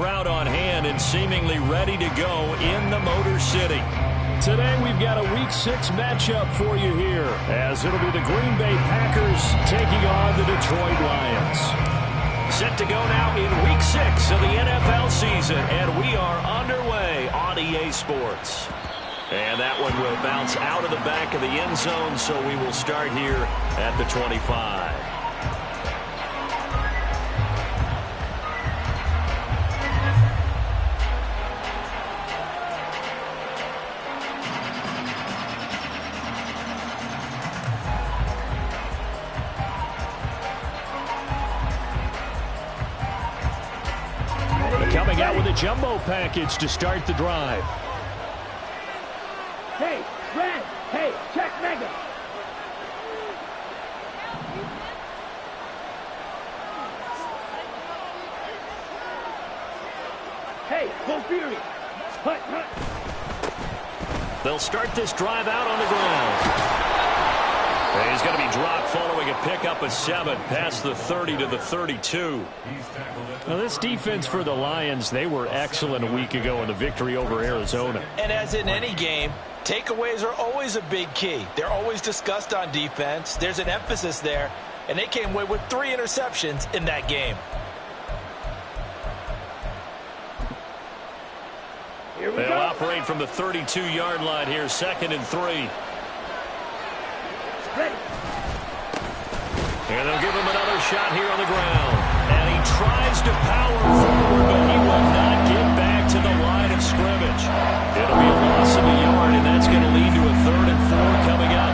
crowd on hand and seemingly ready to go in the Motor City. Today we've got a Week 6 matchup for you here, as it'll be the Green Bay Packers taking on the Detroit Lions. Set to go now in Week 6 of the NFL season, and we are underway on EA Sports. And that one will bounce out of the back of the end zone, so we will start here at the 25. Coming out with a jumbo package to start the drive. Hey, Red! Hey, check Mega! Hey, full fury! Hut, hut! They'll start this drive out on the ground. He's going to be dropped following a pickup of 7 past the 30 to the 32. Now, this defense for the Lions, they were excellent a week ago in the victory over Arizona. And as in any game, takeaways are always a big key. They're always discussed on defense. There's an emphasis there, and they came away with 3 interceptions in that game. They'll operate from the 32-yard line here, 2nd and 3. Ready. And they'll give him another shot here on the ground. And he tries to power forward, but he will not get back to the line of scrimmage. It'll be a loss of a yard, and that's going to lead to a 3rd and 4 coming up.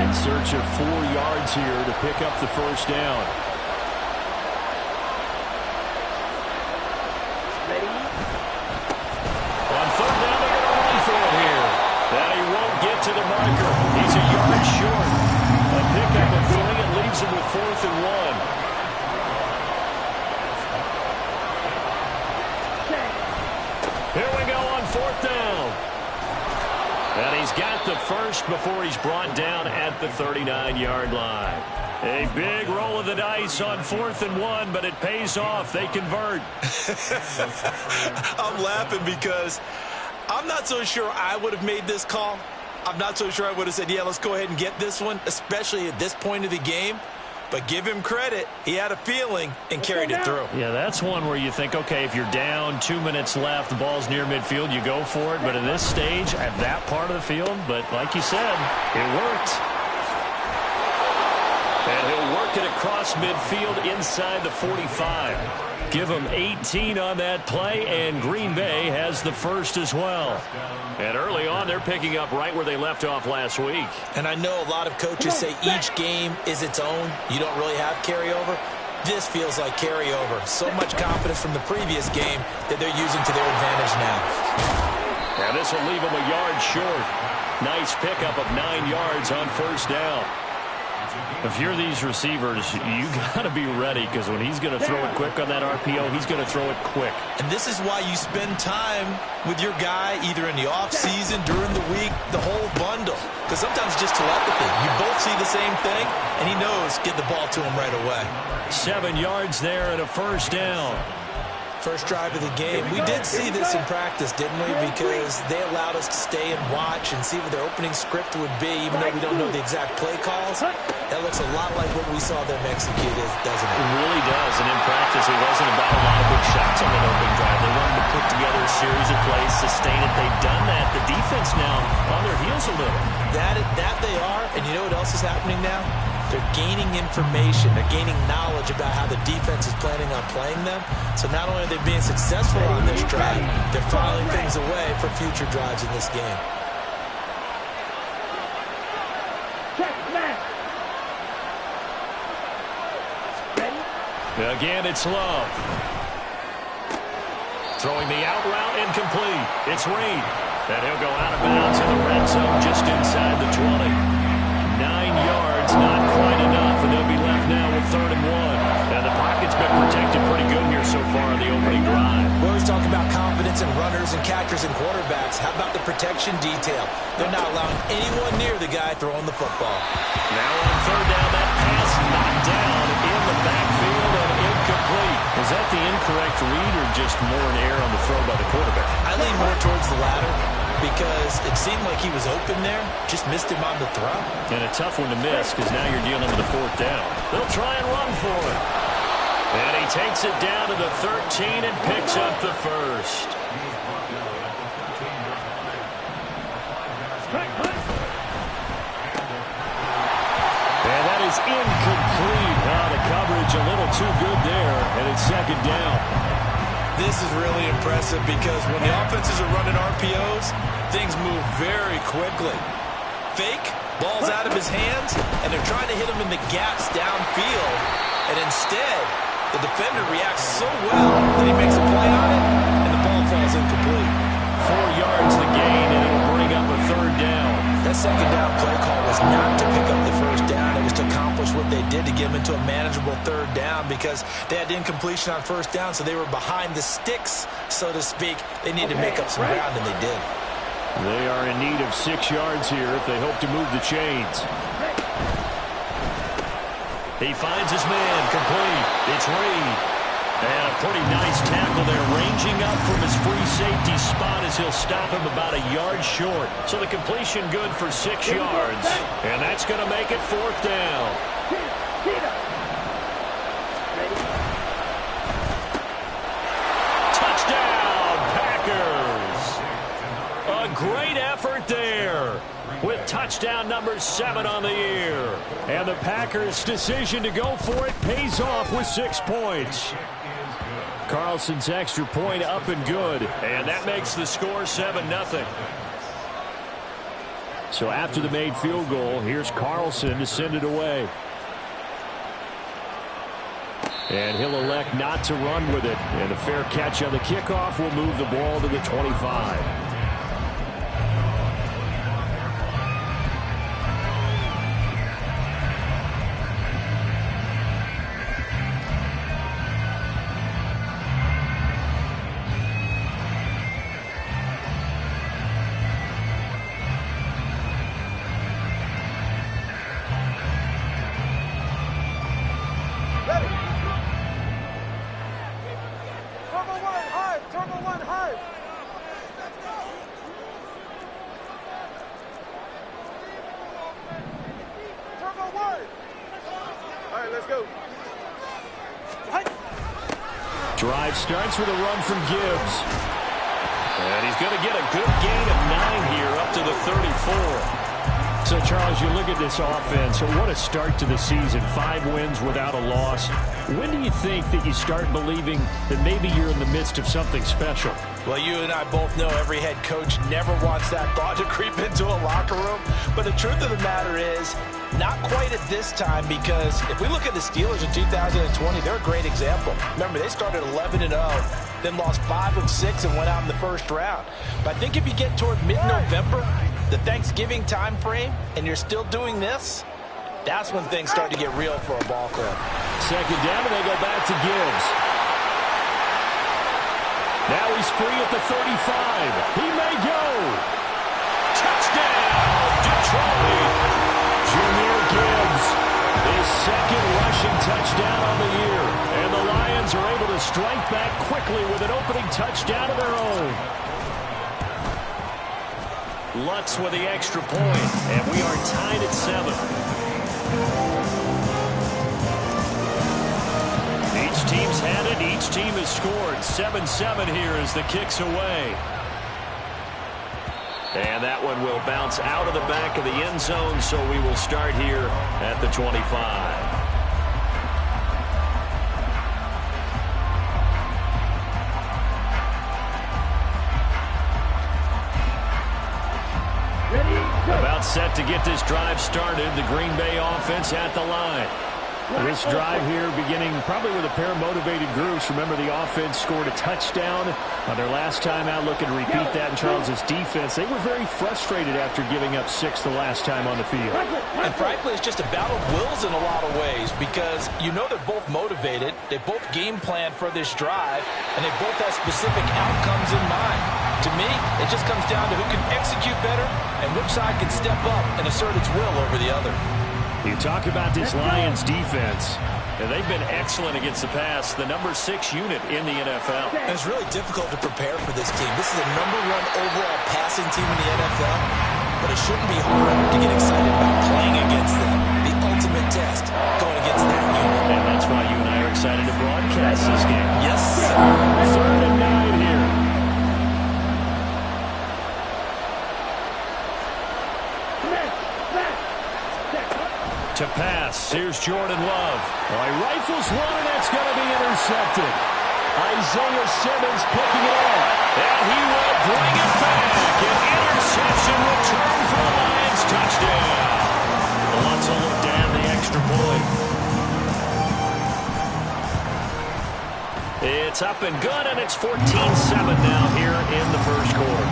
In search of 4 yards here to pick up the first down. Ready. On 3rd down, they're going to run for it here. And he won't get to the marker. He's a yard short. A pickup of 3 and leaves him with 4th and 1. Here we go on 4th down. And he's got the first before he's brought down at the 39-yard line. A big roll of the dice on 4th and 1, but it pays off. They convert. I'm laughing because I'm not so sure I would have made this call. I'm not so sure I would have said, yeah, let's go ahead and get this one, especially at this point of the game. But give him credit. He had a feeling and carried it through. Yeah, that's one where you think, okay, if you're down, 2 minutes left, the ball's near midfield, you go for it. But in this stage, at that part of the field, but like you said, it worked. And he'll work it across midfield inside the 45. Give him 18 on that play, and Green Bay has the first as well. And early on, they're picking up right where they left off last week. And I know a lot of coaches say each game is its own. You don't really have carryover. This feels like carryover. So much confidence from the previous game that they're using to their advantage now. And this will leave them a yard short. Nice pickup of 9 yards on 1st down. If you're these receivers, you got to be ready, because when he's going to throw it quick on that RPO, he's going to throw it quick. And this is why you spend time with your guy either in the offseason, during the week, the whole bundle. Because sometimes it's just telepathy. You both see the same thing, and he knows get the ball to him right away. 7 yards there and a 1st down. First drive of the game. We did see this in practice, didn't we? Because they allowed us to stay and watch and see what their opening script would be, even though we don't know the exact play calls. That looks a lot like what we saw them execute, doesn't it? It really does. And in practice, it wasn't about a lot of big shots on that opening drive. They wanted to put together a series of plays, sustain it. They've done that. The defense now on their heels a little. That they are. And you know what else is happening now? They're gaining information. They're gaining knowledge about how the defense is planning on playing them. So not only are they being successful on this drive, they're filing things away for future drives in this game. Again, it's Love. Throwing the out route incomplete. It's Reed. And he'll go out of bounds in the red zone just inside the 20. 9 yards, not quite enough, and they'll be left now with 3rd and 1. And the pocket's been protected pretty good here so far in the opening drive. We always talk about confidence in runners and catchers and quarterbacks. How about the protection detail? They're not allowing anyone near the guy throwing the football. Now on 3rd down, that pass knocked down in the backfield, and read or just more an error on the throw by the quarterback? I lean more towards the latter because it seemed like he was open there, just missed him on the throw. And a tough one to miss because now you're dealing with a 4th down. They'll try and run for it. And he takes it down to the 13 and picks up the first. And that is incomplete. The coverage a little too good there, and it's 2nd down. This is really impressive because when the offenses are running RPOs, things move very quickly. Fake, ball's out of his hands, and they're trying to hit him in the gaps downfield. And instead, the defender reacts so well that he makes a play on it, and the ball falls incomplete. 4 yards the gain, and it'll bring up a 3rd down. That 2nd down play call was not to pick up the 1st down. It was to accomplish what they did to get them into a manageable 3rd down because they had incompletion on 1st down, so they were behind the sticks, so to speak. They needed to make up some ground, and they did. They are in need of 6 yards here if they hope to move the chains. He finds his man, complete. It's Reed. And a pretty nice tackle there, ranging up from his free safety spot as he'll stop him about a yard short. So the completion good for 6 yards. And that's going to make it 4th down. Touchdown, Packers! A great effort there, with touchdown number 7 on the year. And the Packers' decision to go for it pays off with 6 points. Carlson's extra point up and good, and that makes the score 7-0. So after the made field goal, here's Carlson to send it away. And he'll elect not to run with it. And a fair catch on the kickoff will move the ball to the 25. Drive starts with a run from Gibbs. And he's going to get a good gain of 9 here up to the 34. So, Charles, you look at this offense, what a start to the season. 5 wins without a loss. When do you think that you start believing that maybe you're in the midst of something special? Well, you and I both know every head coach never wants that thought to creep into a locker room. But the truth of the matter is, not quite at this time, because if we look at the Steelers in 2020, they're a great example. Remember, they started 11-0, then lost 5 of 6 and went out in the first round. But I think if you get toward mid-November, the Thanksgiving time frame, and you're still doing this, that's when things start to get real for a ball club. 2nd down, and they go back to Gibbs. Now he's free at the 35. He may go. Touchdown, Detroit. Jahmyr Gibbs, his 2nd rushing touchdown on the year. And the Lions are able to strike back quickly with an opening touchdown of their own. Lutz with the extra point, and we are tied at 7. Each team's had it. Each team has scored. 7-7 here as the kick's away. And that one will bounce out of the back of the end zone, so we will start here at the 25. About set to get this drive started. The Green Bay offense at the line. This drive here beginning probably with a pair of motivated groups. Remember, the offense scored a touchdown on their last time out, looking to repeat that in Charles's defense. They were very frustrated after giving up 6 the last time on the field. And frankly, it's just a battle of wills in a lot of ways, because you know they're both motivated, they both game plan for this drive, and they both have specific outcomes in mind. To me, it just comes down to who can execute better and which side can step up and assert its will over the other. You talk about this Lions defense. And they've been excellent against the pass, the number 6 unit in the NFL. And it's really difficult to prepare for this team. This is the #1 overall passing team in the NFL, but it shouldn't be hard to get excited about playing against them. The ultimate test going against that unit. And that's why you and I are excited to broadcast this game. Yes, sir. 3rd and 9 here. To pass, here's Jordan Love. Well, he rifles one, and that's going to be intercepted. Isaiah Simmons picking it off. And he will bring it back. An interception return for the Lions. Touchdown. Let's look down the extra point. It's up and good, and it's 14-7 now here in the first quarter.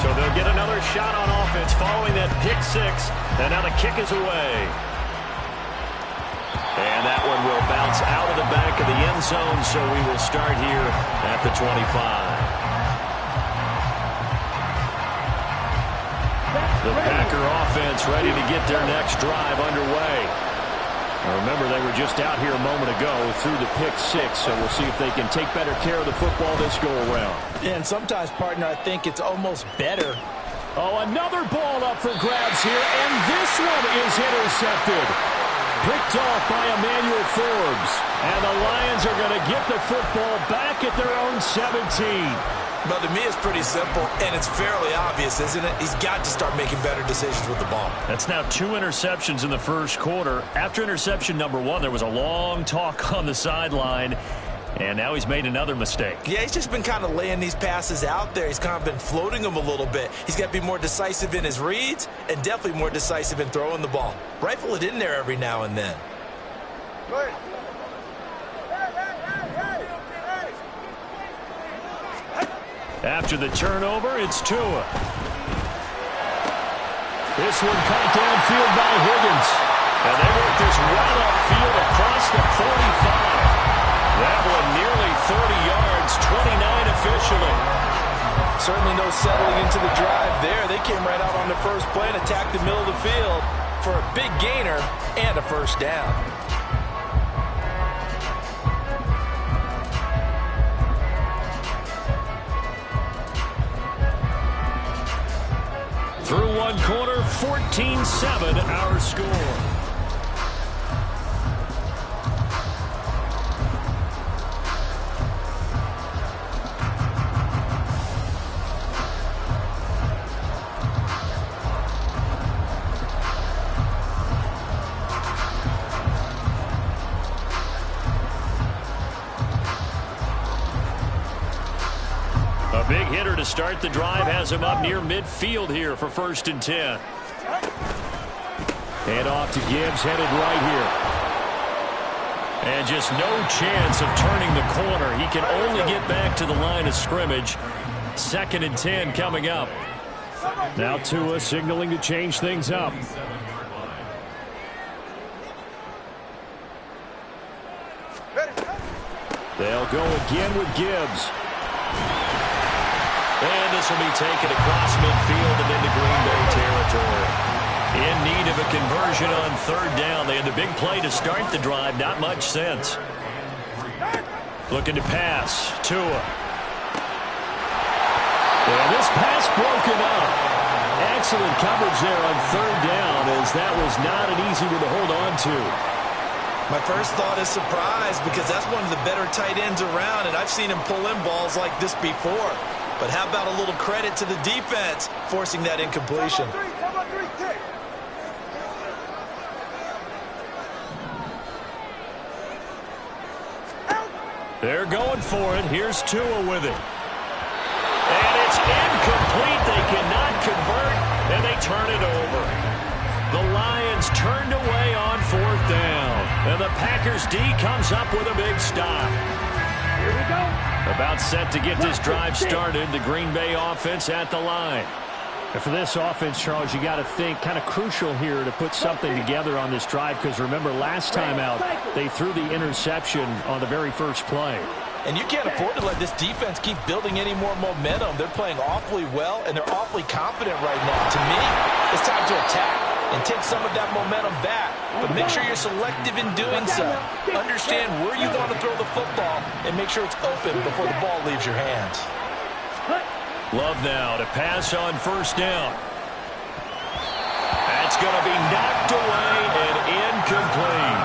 So they'll get another shot on offense following that pick 6. And now the kick is away. And that one will bounce out of the back of the end zone, so we will start here at the 25. The Packer offense ready to get their next drive underway. Now remember, they were just out here a moment ago through the pick 6, so we'll see if they can take better care of the football this go-around. Yeah, and sometimes, partner, I think it's almost better. Oh, another ball up for grabs here, and this one is intercepted. Picked off by Emmanuel Forbes. And the Lions are going to get the football back at their own 17. But to me, it's pretty simple, and it's fairly obvious, isn't it? He's got to start making better decisions with the ball. That's now 2 interceptions in the first quarter. After interception number 1, there was a long talk on the sideline, and now he's made another mistake. Yeah, he's just been kind of laying these passes out there. He's kind of been floating them a little bit. He's got to be more decisive in his reads and definitely more decisive in throwing the ball. Rifle it in there every now and then. Good. After the turnover, it's Tua. This one caught downfield by Higgins. And they work this well upfield across the 45. That one nearly 30 yards, 29 officially. Certainly no settling into the drive there. They came right out on the first play and attacked the middle of the field for a big gainer and a first down. Through one quarter, 14-7 our score. A big hitter to start the drive has him up near midfield here for 1st and 10. Hand off to Gibbs, headed right here. And just no chance of turning the corner. He can only get back to the line of scrimmage. 2nd and 10 coming up. Now Tua signaling to change things up. They'll go again with Gibbs. And this will be taken across midfield and into Green Bay territory. In need of a conversion on 3rd down. They had the big play to start the drive. Not much sense. Looking to pass. Tua. And this pass broken up. Excellent coverage there on 3rd down, as that was not an easy one to hold on to. My first thought is surprise, because that's one of the better tight ends around, and I've seen him pull in balls like this before. But how about a little credit to the defense forcing that incompletion? They're going for it. Here's Tua with it. And it's incomplete. They cannot convert, and they turn it over. The Lions turned away on 4th down. And the Packers D comes up with a big stop. Here we go. About set to get this drive started. The Green Bay offense at the line. And for this offense, Charles, you got to think kind of crucial here to put something together on this drive, because remember, last time out, they threw the interception on the very first play. And you can't afford to let this defense keep building any more momentum. They're playing awfully well, and they're awfully confident right now. To me, it's time to attack. and take some of that momentum back. But make sure you're selective in doing so. Understand where you want to throw the football and make sure it's open before the ball leaves your hands. Love now to pass on first down. That's going to be knocked away and incomplete.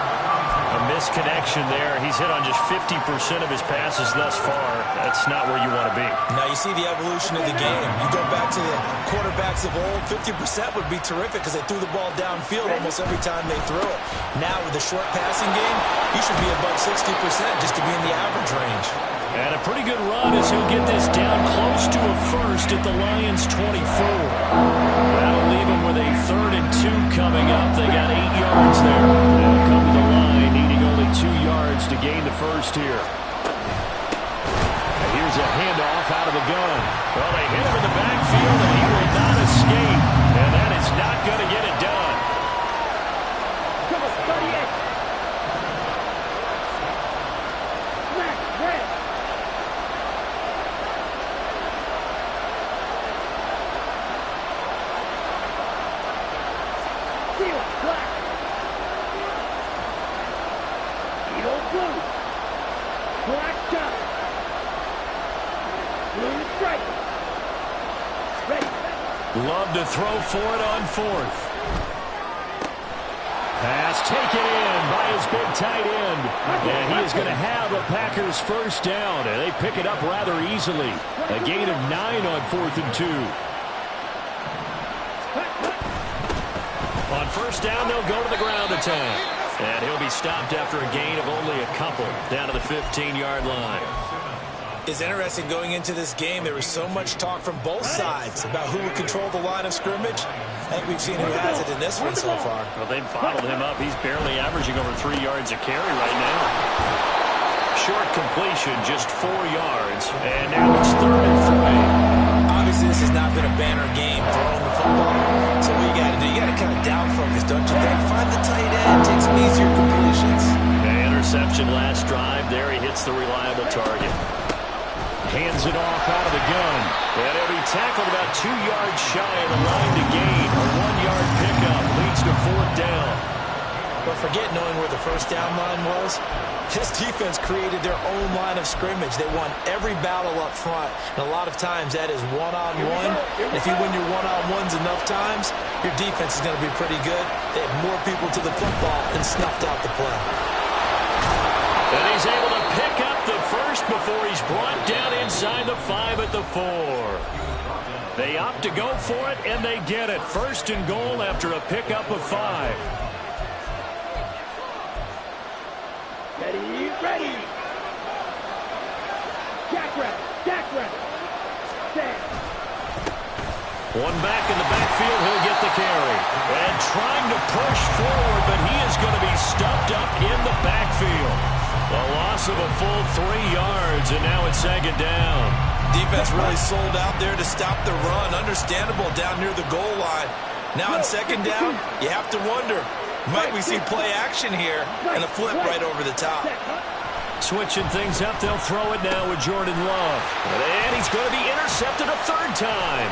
A misconnection there. He's hit on just 50% of his passes thus far. That's not where you want to be. Now you see the evolution of the game. You go back to the quarterbacks of old, 50% would be terrific because they threw the ball downfield almost every time they threw it. Now with the short passing game, you should be above 60% just to be in the average range. And a pretty good run as he'll get this down close to a first at the Lions' 24. That'll leave him with a 3rd and 2 coming up. They got 8 yards there. They'll come to the line, needing only 2 yards to gain the first here. And here's a handoff out of the gun. Well, they hit him in the backfield, and he will not escape. And that is not going to get it done. Come on, 38. Smack, red. Seal, black. Eagle, blue. Black dot. Blue and stripe. Ready. Love to throw for it on 4th. Pass taken in by his big tight end. And he is going to have a Packers first down. And they pick it up rather easily. A gain of 9 on 4th and 2. On first down, they'll go to the ground attack. And he'll be stopped after a gain of only a couple down to the 15-yard line. It's interesting going into this game. There was so much talk from both sides about who would control the line of scrimmage. I think we've seen who has it in this one so far. Well, they've bottled him up. He's barely averaging over 3 yards a carry right now. Short completion, just 4 yards. And now it's 3rd and 3. Obviously, this has not been a banner game throwing the football. So what you got to do, you got to kind of down focus, don't you think? Find the tight end, take some easier completions. Interception last drive. There he hits the reliable target. Hands it off out of the gun. And he'll be tackled about 2 yards shy of the line to gain. A 1-yard pickup leads to 4th down. But forget knowing where the first down line was. This defense created their own line of scrimmage. They won every battle up front. And a lot of times that is one-on-one. And if you win your one-on-ones enough times, your defense is going to be pretty good. They had more people to the football and snuffed out the play. And he's able to pick up the first before he's brought down inside the 5 at the 4. They opt to go for it, and they get it. 1st and goal after a pickup of 5. Ready, ready. Jack ready, Jack ready. Stand. One back in the backfield, he'll get the carry. And trying to push forward, but he is going to be stuffed up in the backfield. A loss of a full 3 yards, and now it's 2nd down. Defense really sold out there to stop the run. Understandable down near the goal line. Now on 2nd down, you have to wonder, might we see play action here and a flip right over the top? Switching things up, they'll throw it now with Jordan Love. And he's going to be intercepted a 3rd time.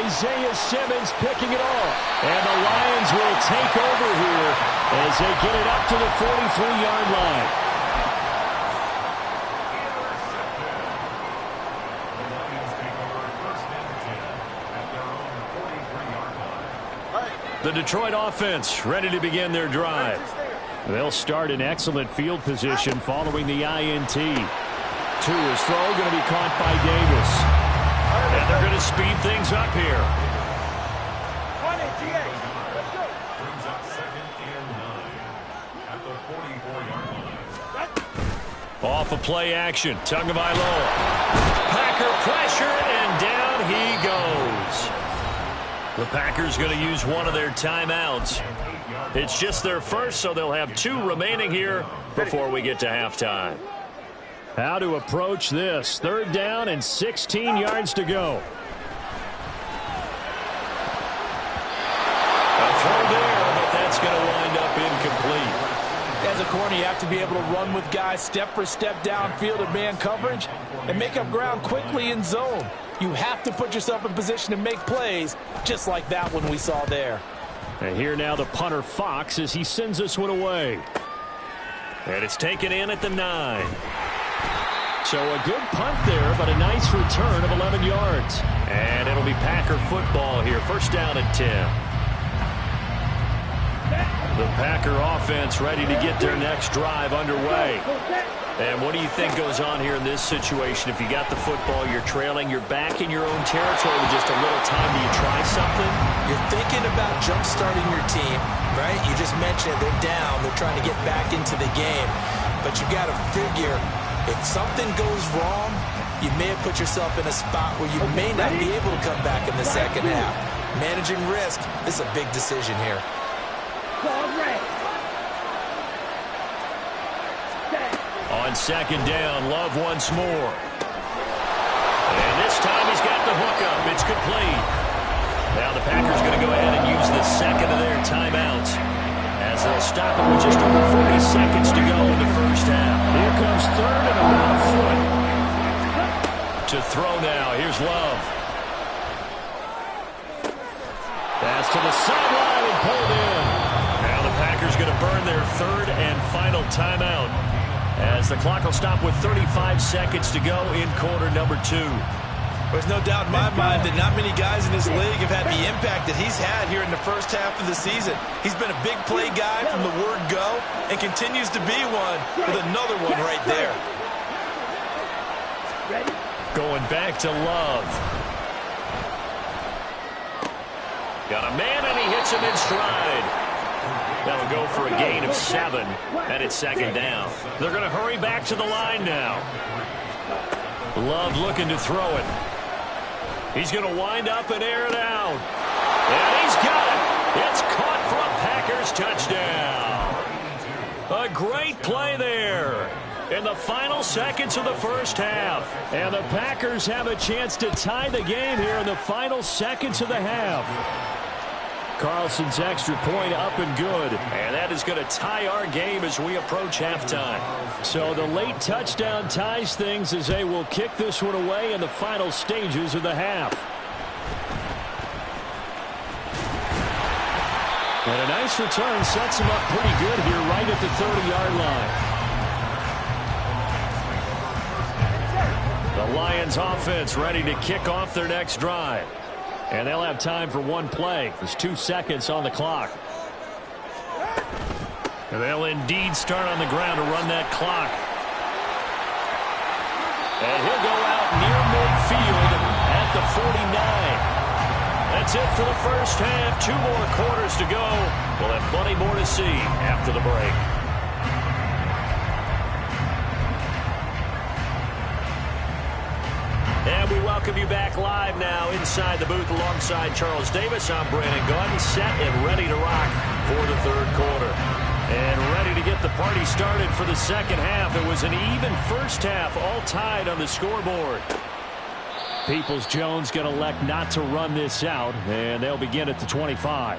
Isaiah Simmons picking it off. And the Lions will take over here as they get it up to the 43-yard line. The Detroit offense ready to begin their drive. They'll start in excellent field position following the INT. Tua's throw going to be caught by Davis. And they're going to speed things up here. Off of play action, Tagovailoa. Packer pressure, and down he goes. The Packers going to use one of their timeouts. It's just their first, so they'll have 2 remaining here before we get to halftime. How to approach this. 3rd down and 16 yards to go. A throw there, but that's going to wind up incomplete. As a corner, you have to be able to run with guys step for step downfield in man coverage and make up ground quickly in zone. You have to put yourself in position to make plays, just like that one we saw there. And here now the punter Fox as he sends this one away. And it's taken in at the 9. So a good punt there, but a nice return of 11 yards. And it'll be Packer football here. First down at 10. The Packer offense ready to get their next drive underway. And what do you think goes on here in this situation? If you got the football, you're trailing, you're back in your own territory with just a little time. Do you try something? You're thinking about jump-starting your team, right? You just mentioned they're down. They're trying to get back into the game. But you got to figure, if something goes wrong, you may have put yourself in a spot where you may not be able to come back in the second half. Managing risk, this is a big decision here. On second down, Love once more. And this time he's got the hookup. It's complete. Now the Packers going to go ahead and use the second of their timeouts as they'll stop it with just over 40 seconds to go in the first half. Here comes third and about a foot. To throw now. Here's Love. Pass to the sideline and pulled in. Now the Packers going to burn their third and final timeout as the clock will stop with 35 seconds to go in quarter number 2. There's no doubt in my mind that not many guys in this league have had the impact that he's had here in the first half of the season. He's been a big play guy from the word go and continues to be one with another one right there. Going back to Love. Got a man and he hits him in stride. That'll go for a gain of 7, and it's second down. They're going to hurry back to the line now. Love looking to throw it. He's going to wind up and air it out. And he's got it. It's caught for a Packers touchdown. A great play there in the final seconds of the first half. And the Packers have a chance to tie the game here in the final seconds of the half. Carlson's extra point up and good. And that is going to tie our game as we approach halftime. So the late touchdown ties things as they will kick this one away in the final stages of the half. And a nice return sets him up pretty good here right at the 30-yard line. The Lions offense ready to kick off their next drive. And they'll have time for one play. There's 2 seconds on the clock. And they'll indeed start on the ground to run that clock. And he'll go out near midfield at the 49. That's it for the first half. 2 more quarters to go. We'll have plenty more to see after the break. And we welcome you back live now inside the booth alongside Charles Davis. I'm Brandon Gaudin, set and ready to rock for the third quarter. And ready to get the party started for the second half. It was an even first half, all tied on the scoreboard. Peoples-Jones going to elect not to run this out, and they'll begin at the 25.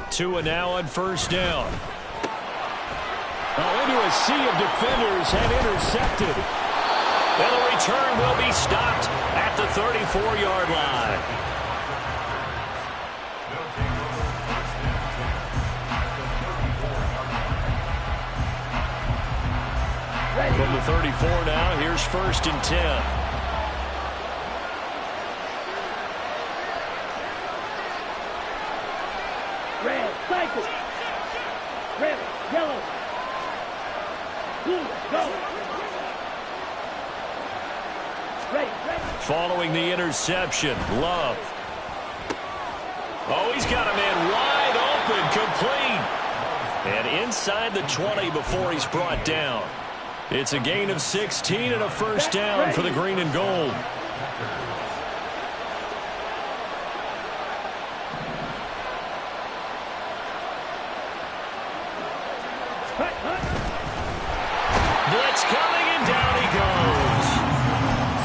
Tua now on first down. Into a sea of defenders and intercepted. And the return will be stopped at the 34-yard line. From the 34 now, here's first and 10. Red, cycle. Red, yellow. Blue, go. Ready, ready. Following the interception, Love. Oh, he's got a man wide open, complete. And inside the 20 before he's brought down. It's a gain of 16 and a first down for the green and gold. Blitz coming, and down he goes.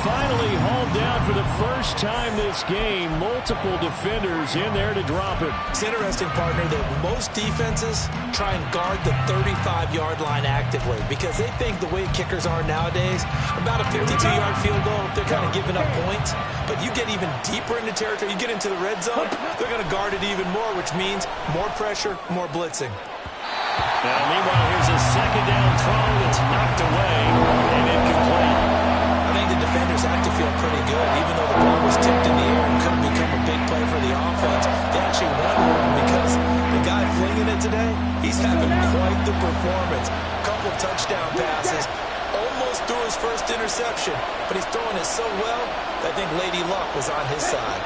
Finally hauled down for the first time this game, multiple defenders in there to drop him. It's interesting, partner, that most defenses try and guard the 35-yard line actively because they think the way kickers are nowadays, about a 52-yard field goal, they're kind of giving up points. But you get even deeper into territory, you get into the red zone, they're going to guard it even more, which means more pressure, more blitzing. Now, meanwhile, here's a second down throw that's knocked away and incomplete. I think the defenders have to feel pretty good, even though the ball was tipped in the air and could have become a big play for the offense. They actually won one because the guy flinging it today, he's having quite the performance. A couple of touchdown passes, almost threw his first interception, but he's throwing it so well that I think Lady Luck was on his side.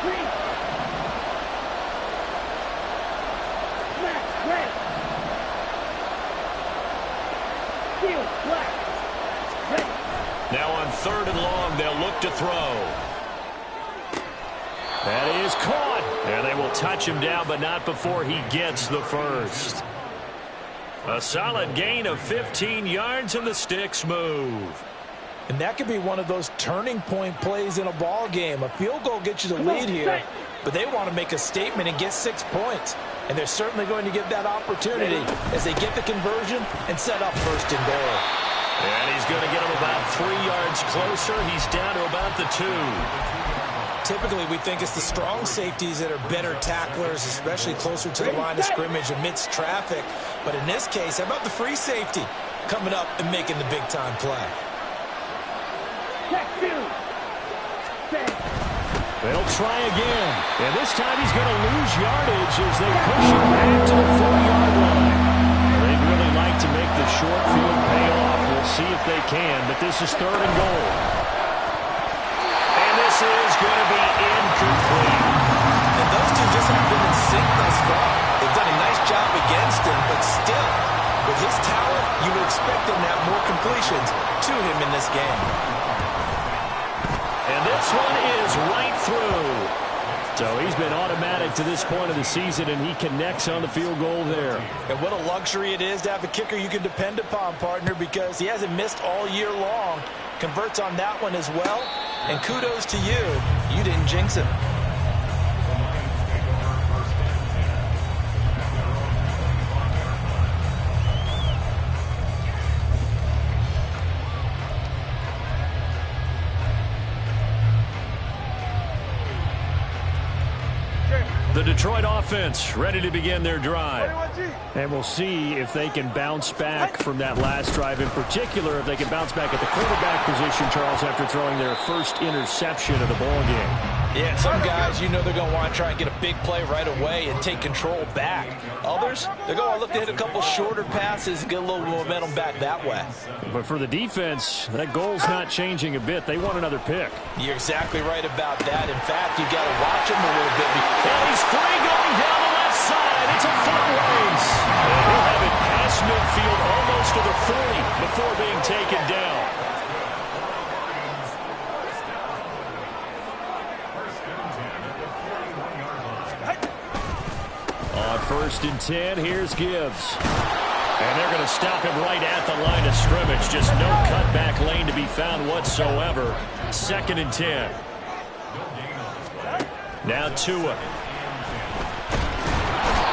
Now on 3rd and long, they'll look to throw. That is caught. And they will touch him down, but not before he gets the first. A solid gain of 15 yards, and the sticks move. And that could be one of those turning point plays in a ball game. A field goal gets you the lead here, but they want to make a statement and get 6 points. And they're certainly going to get that opportunity as they get the conversion and set up 1st and goal. And he's going to get him about 3 yards closer. He's down to about the 2. Typically, we think it's the strong safeties that are better tacklers, especially closer to the line of scrimmage amidst traffic. But in this case, how about the free safety coming up and making the big-time play? They'll try again. And this time he's going to lose yardage as they push him back to the 4-yard line. They'd really like to make the short field pay off. We'll see if they can, but this is 3rd and goal. And this is going to be incomplete. And those two just haven't been in sync thus far. They've done a nice job against him, but still, with his talent, you would expect him to have more completions to him in this game. And this one is right through. So he's been automatic to this point of the season, and he connects on the field goal there. And what a luxury it is to have a kicker you can depend upon, partner, because he hasn't missed all year long. Converts on that one as well. And kudos to you. You didn't jinx him. The Detroit offense ready to begin their drive. And we'll see if they can bounce back from that last drive. In particular, if they can bounce back at the quarterback position, Charles, after throwing their first interception of the ball game. Yeah, some guys, you know they're going to want to try and get a big play right away and take control back. Others, they're going to look to hit a couple shorter passes and get a little momentum back that way. But for the defense, that goal's not changing a bit. They want another pick. You're exactly right about that. In fact, you've got to watch him a little bit. And he's free going down the left side. It's a foot race. And he'll have it past midfield almost to the 40 before being taken down. On 1st and 10, here's Gibbs. And they're going to stop him right at the line of scrimmage. Just no cutback lane to be found whatsoever. 2nd and 10. Now Tua.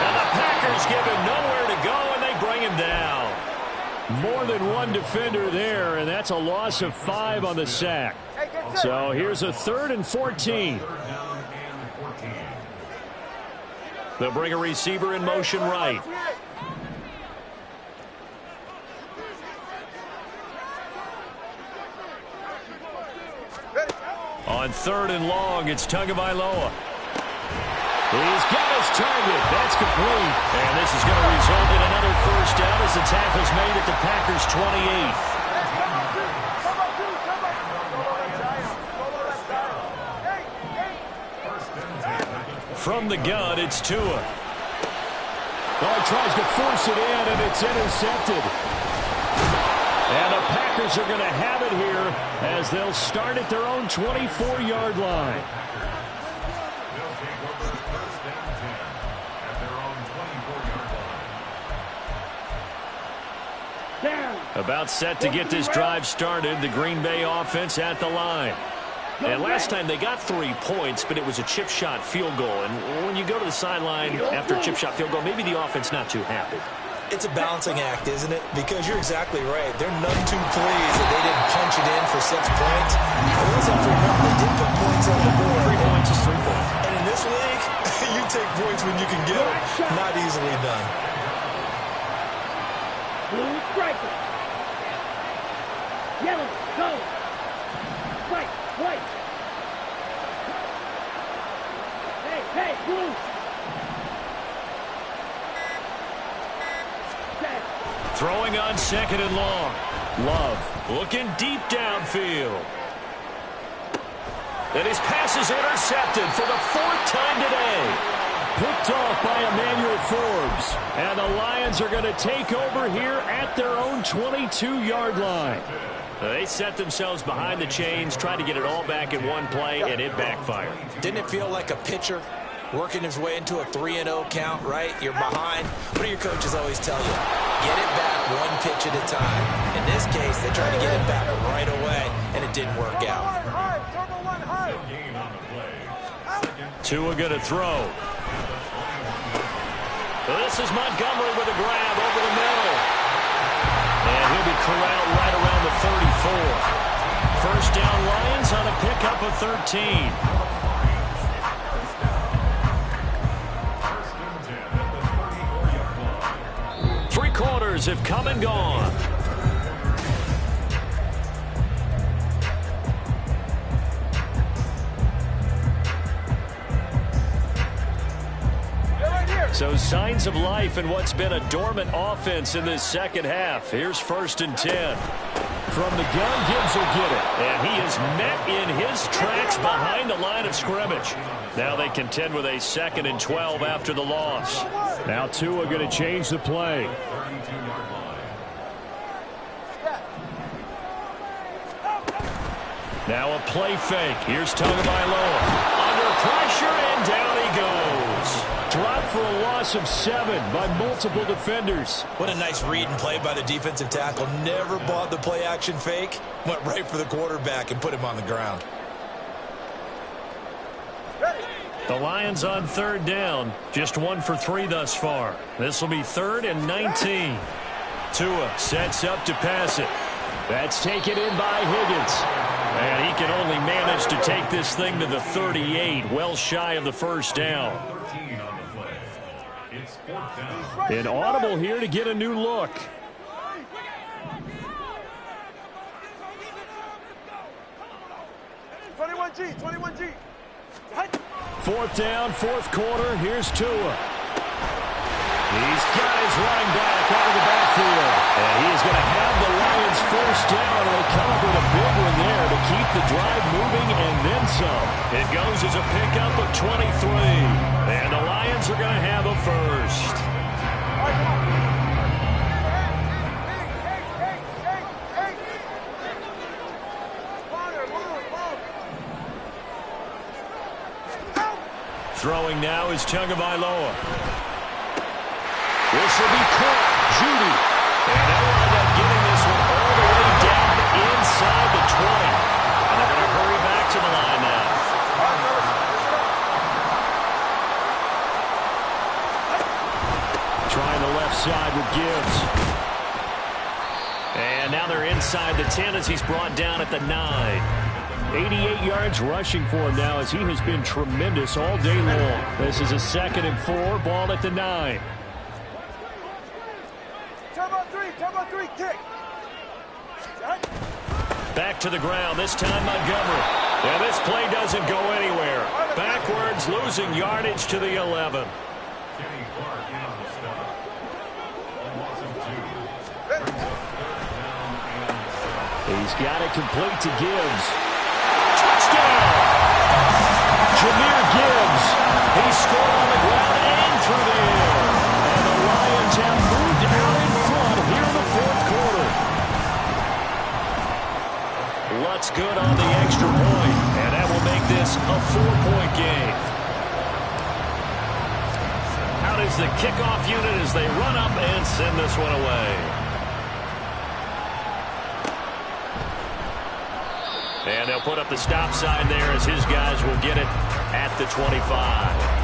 And the Packers give him nowhere to go, and they bring him down. More than one defender there, and that's a loss of 5 on the sack. So here's a 3rd and 14. They'll bring a receiver in motion right. On 3rd and long, it's Tagovailoa. He's got his target. That's complete. And this is going to result in another first down as the tackle's made at the Packers' 28. From the gun, it's Tua. Oh, he tries to force it in, and it's intercepted. And the Packers are going to have it here as they'll start at their own 24-yard line. About set to get this drive started. The Green Bay offense at the line. And last time they got 3 points, but it was a chip shot field goal. And when you go to the sideline after a chip shot field goal, maybe the offense not too happy. It's a balancing act, isn't it? Because you're exactly right. They're none too pleased that they didn't punch it in for 6 points. But we also have to remember they did put points on the board. 3 points is 3 points. And in this league, you take points when you can get them. Not easily done. Blue striker. Yellow, go. White, white. Hey, blue. Throwing on 2nd and long. Love looking deep downfield. And his pass is intercepted for the 4th time today. Picked off by Emmanuel Forbes. And the Lions are going to take over here at their own 22-yard line. They set themselves behind the chains, tried to get it all back in one play, and it backfired. Didn't it feel like a pitcher working his way into a 3-0 count, right? You're behind. What do your coaches always tell you? Get it back 1 pitch at a time. In this case, they tried to get it back right away, and it didn't work out. Tua going to throw. This is Montgomery with a grab over the middle. And he'll be corralled right around the 34. First down Lions on a pickup of 13. Three quarters have come and gone. So signs of life in what's been a dormant offense in this second half. Here's 1st and 10. From the gun, Gibbs will get it. And he is met in his tracks behind the line of scrimmage. Now they contend with a 2nd and 12 after the loss. Now Tua going to change the play. Now a play fake. Here's Tagovailoa. Under pressure, and down he goes. Dropped for a loss of 7 by multiple defenders. What a nice read and play by the defensive tackle. Never bought the play-action fake. Went right for the quarterback and put him on the ground. The Lions on 3rd down. Just 1 for 3 thus far. This will be 3rd and 19. Tua sets up to pass it. That's taken in by Higgins. And he can only manage to take this thing to the 38, well shy of the 1st down. An audible here to get a new look. $21G. 4th down, 4th quarter. Here's Tua. He's got his running back out of the backfield. And he is going to have the Lions 1st down. And they come up with a big one there to keep the drive moving and then some. It goes as a pickup of 23. And the Lions are going to have a 1st. Throwing now is Tagovailoa. This will be caught. Judy. And they'll wind up getting this one all the way down inside the 20. And they're going to hurry back to the line now. Trying the left side with Gibbs. And now they're inside the 10 as he's brought down at the 9. 88 yards rushing for him now as he has been tremendous all day long. This is a 2nd and 4, ball at the 9. Turbo 3, kick. Back to the ground, this time Montgomery. And this play doesn't go anywhere. Backwards, losing yardage to the 11. He's got it complete to Gibbs. Touchdown! Jahmyr Gibbs. He scored on the ground and through the air. And the Lions have moved out in front here in the 4th quarter. Lutz good on the extra point, and that will make this a 4-point game. Out is the kickoff unit as they run up and send this one away. And they'll put up the stop sign there as his guys will get it at the 25.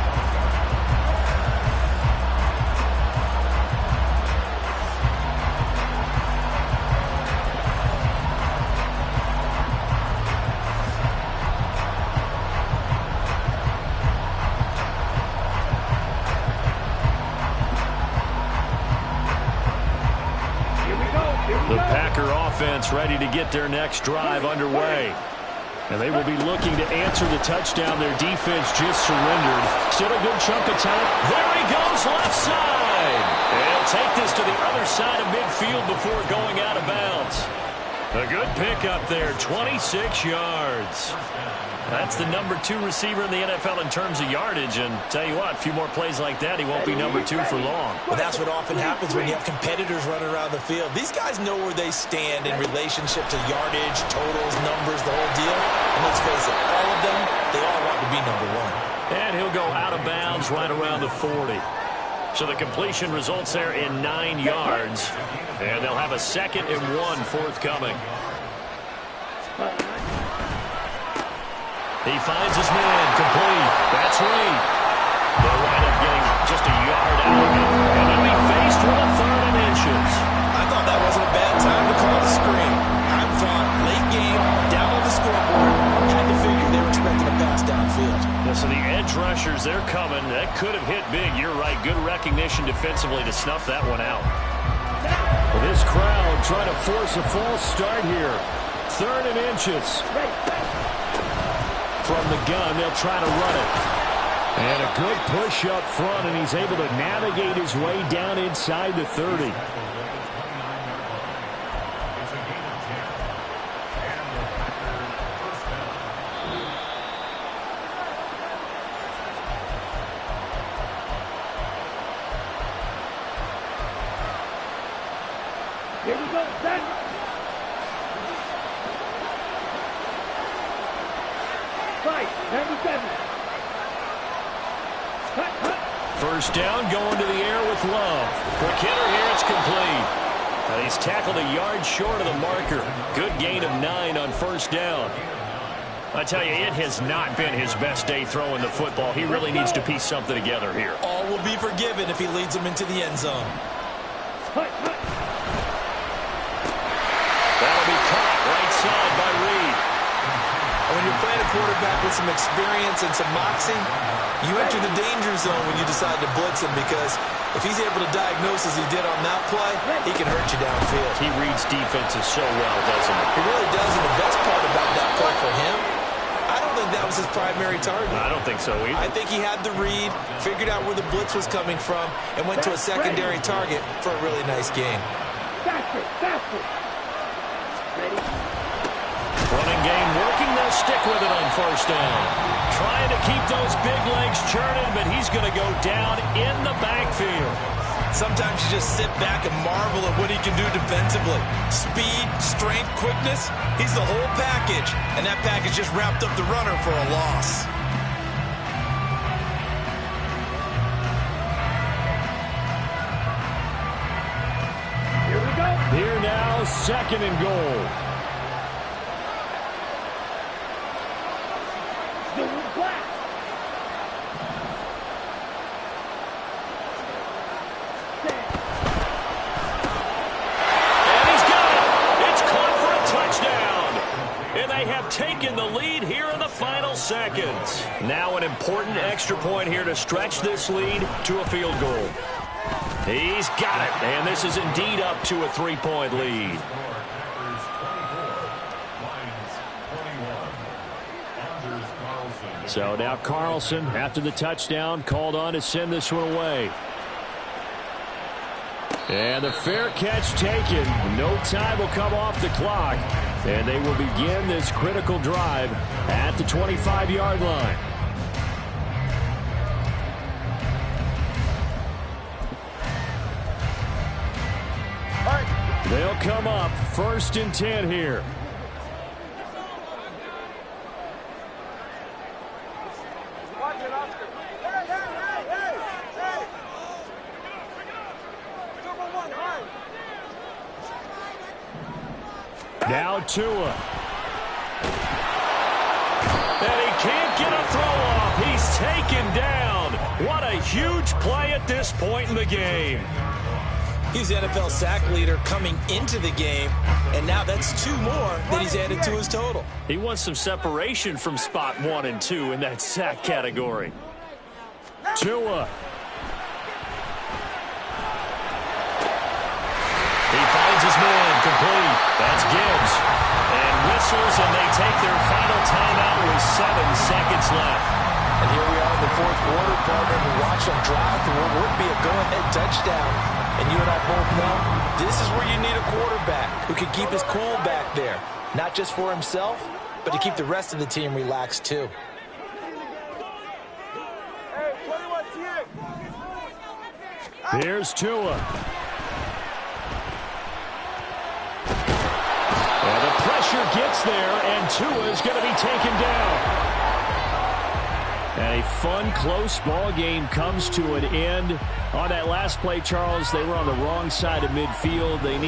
The Packer offense ready to get their next drive underway. And they will be looking to answer the touchdown their defense just surrendered. Still a good chunk of time. There he goes, left side. And take this to the other side of midfield before going out of bounds. A good pickup there, 26 yards. That's the number 2 receiver in the NFL in terms of yardage. And tell you what, a few more plays like that, he won't be number 2 for long. Well, that's what often happens when you have competitors running around the field. These guys know where they stand in relationship to yardage, totals, numbers, the whole deal. And let's face it, all of them, they all want to be number 1. And he'll go out of bounds right around the 40. So the completion results there in 9 yards. And they'll have a 2nd and 1 forthcoming. He finds his man, complete. That's Reed. They'll wind up getting just a yard out of it. And they'll be faced with a 3rd and inches. I thought that wasn't a bad time to call the screen. I thought late game, down on the scoreboard, had to figure they were expecting a pass downfield. Yeah, so the edge rushers, they're coming. That could have hit big. You're right. Good recognition defensively to snuff that one out. Well, this crowd trying to force a false start here. 3rd and inches. From the gun, they'll try to run it. And a good push up front, and he's able to navigate his way down inside the 30. Here we go, set. Number 7. First down, going to the air with Love. Quick hitter here, it's complete. And he's tackled a yard short of the marker. Good gain of 9 on first down. I tell you, it has not been his best day throwing the football. He really needs to piece something together here. All will be forgiven if he leads them into the end zone. That'll be caught right side by Reed. And when you're playing a quarterback with some experience and some moxie, you enter the danger zone when you decide to blitz him, because if he's able to diagnose as he did on that play, he can hurt you downfield. He reads defenses so well, doesn't he? He really does, and the best part about that play for him, I don't think that was his primary target. I don't think so either. I think he had the read, figured out where the blitz was coming from, and went to a secondary target for a really nice game. Faster. Ready? Running game working, they'll stick with it on first down. Trying to keep those big legs churning, but he's going to go down in the backfield. Sometimes you just sit back and marvel at what he can do defensively. Speed, strength, quickness, he's the whole package. And that package just wrapped up the runner for a loss. Here we go. Here now, 2nd and goal. Taking the lead here in the final seconds. Now an important extra point here to stretch this lead to a field goal. He's got it, and this is indeed up to a 3-point lead. So now Carlson, after the touchdown, called on to send this one away. And the fair catch taken. No time will come off the clock. And they will begin this critical drive at the 25-yard line. They'll come up 1st and 10 here. Watch it, Oscar. Hey! Number 1, hard. Now Tua. And he can't get a throw off. He's taken down. What a huge play at this point in the game. He's the NFL sack leader coming into the game, and now that's 2 more that he's added to his total. He wants some separation from spot 1 and 2 in that sack category. Tua. He finds his man complete. That's Gibbs. And whistles, and they take their final timeout with 7 seconds left. And here we are in the 4th quarter, partner, and watch them drive for what would be a go-ahead touchdown. And you and I both know this is where you need a quarterback who can keep his cool back there. Not just for himself, but to keep the rest of the team relaxed too. Hey, 21 TX. Here's Tua. And the pressure gets there, and Tua is going to be taken down. And a fun, close ball game comes to an end. On that last play, Charles, they were on the wrong side of midfield. They need